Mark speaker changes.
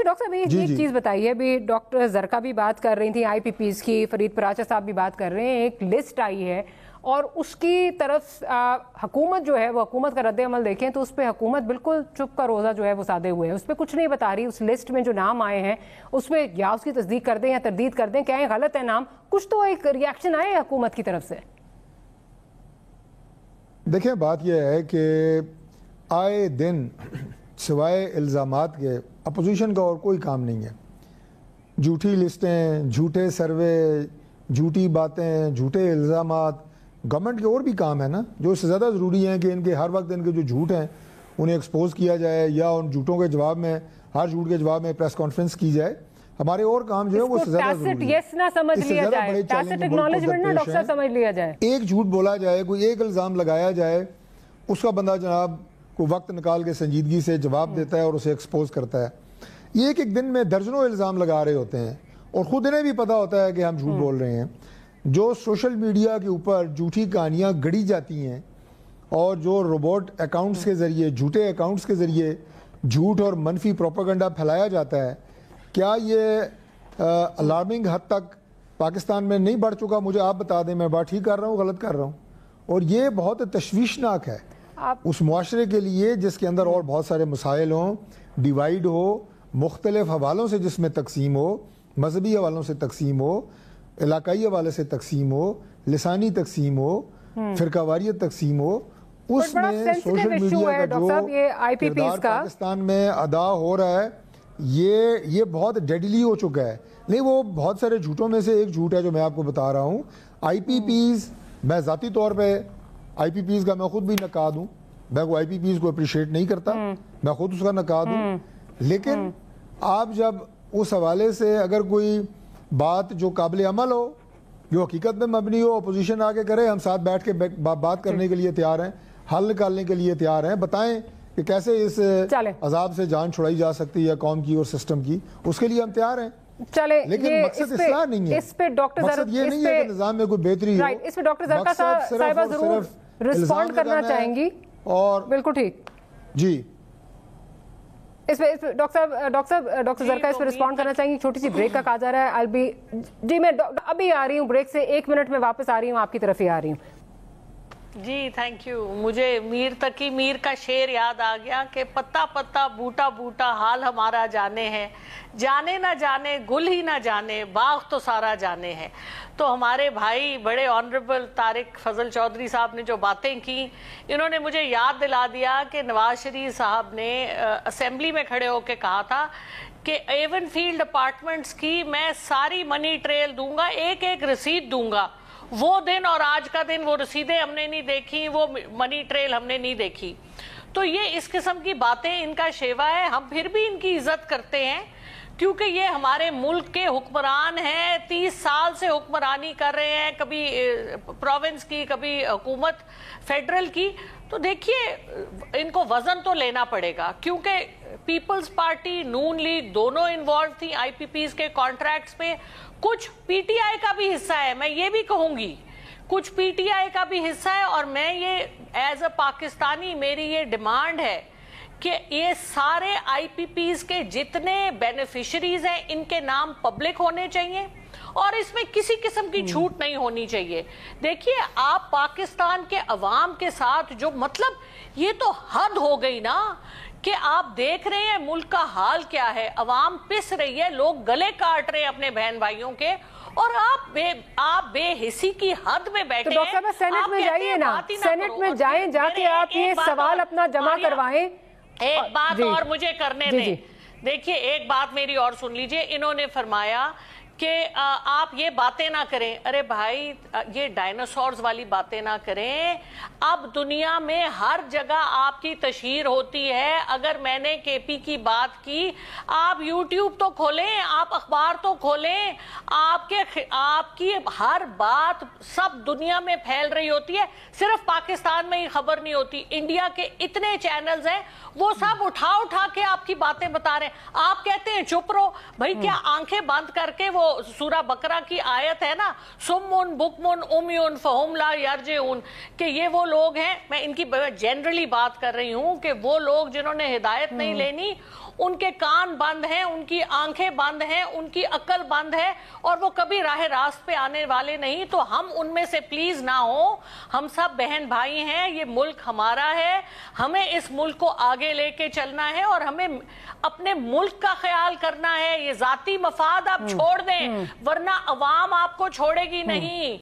Speaker 1: Doctor साहब एक चीज बताइए, अभी डॉक्टर जरका भी बात कर रही थी IPPs की, फरीद पराचा साहब भी बात कर रहे हैं, एक लिस्ट आई है और उसकी तरफ हुकूमत जो है वो हुकूमत का रद्द अमल देखें तो उस पर हुकूमत बिल्कुल चुप का रोज़ा जो है वो साधे हुए हैं, उस पर कुछ नहीं बता रही। उस लिस्ट में जो नाम आए हैं उस पर या उसकी तस्दीक कर दें या तरदीद कर दें, क्या है गलत है नाम, कुछ तो एक रिएक्शन आए हुकूमत की तरफ से।
Speaker 2: देखें, बात यह है कि आए दिन सिवाय इल्ज़ामात के अपोजिशन का और कोई काम नहीं है। झूठी लिस्टें, झूठे सर्वे, झूठी बातें, झूठे इल्ज़ामात, गवर्नमेंट के और भी काम है ना जो इससे ज़्यादा ज़रूरी हैं कि इनके हर वक्त इनके जो झूठ हैं उन्हें एक्सपोज किया जाए या उन झूठों के जवाब में, हर झूठ के जवाब में प्रेस कॉन्फ्रेंस की जाए। हमारे और काम जो है वो ज़्यादा ज़रूरी है। एक झूठ बोला जाए, कोई एक इल्ज़ाम लगाया जाए, उसका बंदा जनाब को वक्त निकाल के संजीदगी से जवाब देता है और उसे एक्सपोज करता है। ये एक दिन में दर्जनों इल्ज़ाम लगा रहे होते हैं और ख़ुद इन्हें भी पता होता है कि हम झूठ बोल रहे हैं। जो सोशल मीडिया के ऊपर झूठी कहानियाँ गढ़ी जाती हैं और जो रोबोट अकाउंट्स के ज़रिए, झूठे अकाउंट्स के ज़रिए झूठ और मनफी प्रोपेगेंडा फैलाया जाता है, क्या ये अलार्मिंग हद तक पाकिस्तान में नहीं बढ़ चुका? मुझे आप बता दें, मैं बात ठीक कर रहा हूँ, गलत कर रहा हूँ? और ये बहुत तशवीशनाक है उस मुआशरे के लिए जिसके अंदर और बहुत सारे मसाइल हों, डिवाइड हो, मुख्तलिफ हवालों से जिसमें तकसीम हो, मजहबी हवालों से तकसीम हो, इलाकाई हवाले से तकसीम हो, लिसानी तकसीम हो, फिरकावारियत तकसीम हो, उसमें सोशल मीडिया का जो किरदार पाकिस्तान में अदा हो रहा है ये बहुत डेडली हो चुका है। नहीं, वो बहुत सारे झूठों में से एक झूठ है जो मैं आपको बता रहा हूँ। IPPs, मैं ज़ाती तौर पे IPPs का मैं खुद भी नकाद हूँ, मैं को IPPs को अप्रिशिएट नहीं करता, मैं खुद उसका नकाद हूँ, लेकिन आप जब उस हवाले से अगर कोई बात जो काबिल अमल हो, जो हकीकत में मबनी हो, अपोजिशन आके करे, हम साथ बैठ के बात करने के लिए तैयार हैं, हल निकालने के लिए तैयार हैं, बताएं कि कैसे इस अजाब से जान छुड़ाई जा सकती है कौम की और सिस्टम की, उसके लिए हम तैयार हैं।
Speaker 1: चले,
Speaker 2: लेकिन मकसद इस्लाह नहीं है,
Speaker 1: इस पे डॉक्टर
Speaker 2: मकसद ये नहीं है कि निजाम में कोई बेहतरी हो।
Speaker 1: इस पे डॉक्टर ज़रका साहिबा जरूर रिस्पॉन्ड करना चाहेंगी और बिल्कुल ठीक जी, इस पे डॉक्टर ज़रका इस पे रिस्पॉन्ड करना चाहेंगी। छोटी सी ब्रेक का कहा जा रहा है। जी मैं अभी आ रही हूँ ब्रेक से, 1 मिनट में वापस आ रही हूँ, आपकी तरफ ही आ रही हूँ।
Speaker 3: जी थैंक यू। मुझे मीर का शेर याद आ गया कि पत्ता पत्ता बूटा बूटा हाल हमारा जाने हैं, जाने ना जाने गुल ही ना जाने बाग तो सारा जाने हैं। तो हमारे भाई बड़े ऑनरेबल तारिक फजल चौधरी साहब ने जो बातें की, इन्होंने मुझे याद दिला दिया कि नवाज शरीफ साहब ने असेंबली में खड़े होकर कहा था कि एवन फील्ड अपार्टमेंट्स की मैं सारी मनी ट्रेल दूंगा, एक एक रसीद दूंगा। वो दिन और आज का दिन वो रसीदें हमने नहीं देखी, वो मनी ट्रेल हमने नहीं देखी। तो ये इस किस्म की बातें इनका शेवा है। हम फिर भी इनकी इज्जत करते हैं क्योंकि ये हमारे मुल्क के हुक्मरान हैं, 30 साल से हुक्मरानी कर रहे हैं, कभी प्रोविंस की, कभी हुकूमत फेडरल की। तो देखिए इनको वजन तो लेना पड़ेगा क्योंकि पीपल्स पार्टी, नून लीग दोनों इन्वॉल्व थी IPPs के कॉन्ट्रैक्ट्स में। कुछ PTI का भी हिस्सा है, मैं ये भी कहूंगी, कुछ PTI का भी हिस्सा है। और मैं ये एज अ पाकिस्तानी मेरी ये डिमांड है कि ये सारे IPPs के जितने बेनिफिशरीज हैं इनके नाम पब्लिक होने चाहिए और इसमें किसी किस्म की छूट नहीं होनी चाहिए। देखिए आप पाकिस्तान के अवाम के साथ जो, मतलब ये तो हद हो गई ना कि आप देख रहे हैं मुल्क का हाल क्या है, अवाम पिस रही है, लोग गले काट रहे हैं अपने बहन भाइयों के, और आप बेहिसी की हद में बैठे हैं।
Speaker 1: तो डॉक्टर साहब सेनेट में जाइए ना, सेनेट में जाएं, जाके आप ये सवाल अपना जमा करवाएं।
Speaker 3: एक बात और मुझे करने दें। देखिए एक बात मेरी और सुन लीजिए। इन्होंने फरमाया कि आप ये बातें ना करें। अरे भाई ये डायनासोर्स वाली बातें ना करें। अब दुनिया में हर जगह आपकी तशहीर होती है। अगर मैंने KP की बात की, आप YouTube तो खोलें, आप अखबार तो खोलें, आपकी हर बात सब दुनिया में फैल रही होती है, सिर्फ पाकिस्तान में ही खबर नहीं होती। इंडिया के इतने चैनल्स हैं वो सब उठा के आपकी बातें बता रहे हैं। आप कहते हैं चुप रहो। भाई क्या आंखें बंद करके वो सूरा बकरा की आयत है ना, सुम्मुन बुकमुन उम्युन फहुम ला यरजिऊन, कि ये वो लोग हैं, मैं इनकी जनरली बात कर रही हूं कि वो लोग जिन्होंने हिदायत नहीं लेनी उनके कान बंद हैं, उनकी आंखें बंद हैं, उनकी अक्ल बंद है और वो कभी राह रास्त पे आने वाले नहीं। तो हम उनमें से प्लीज ना हो, हम सब बहन भाई हैं, ये मुल्क हमारा है, हमें इस मुल्क को आगे लेके चलना है और हमें अपने मुल्क का ख्याल करना है। ये जाती मफाद आप छोड़ दें, वरना अवाम आपको छोड़ेगी नहीं।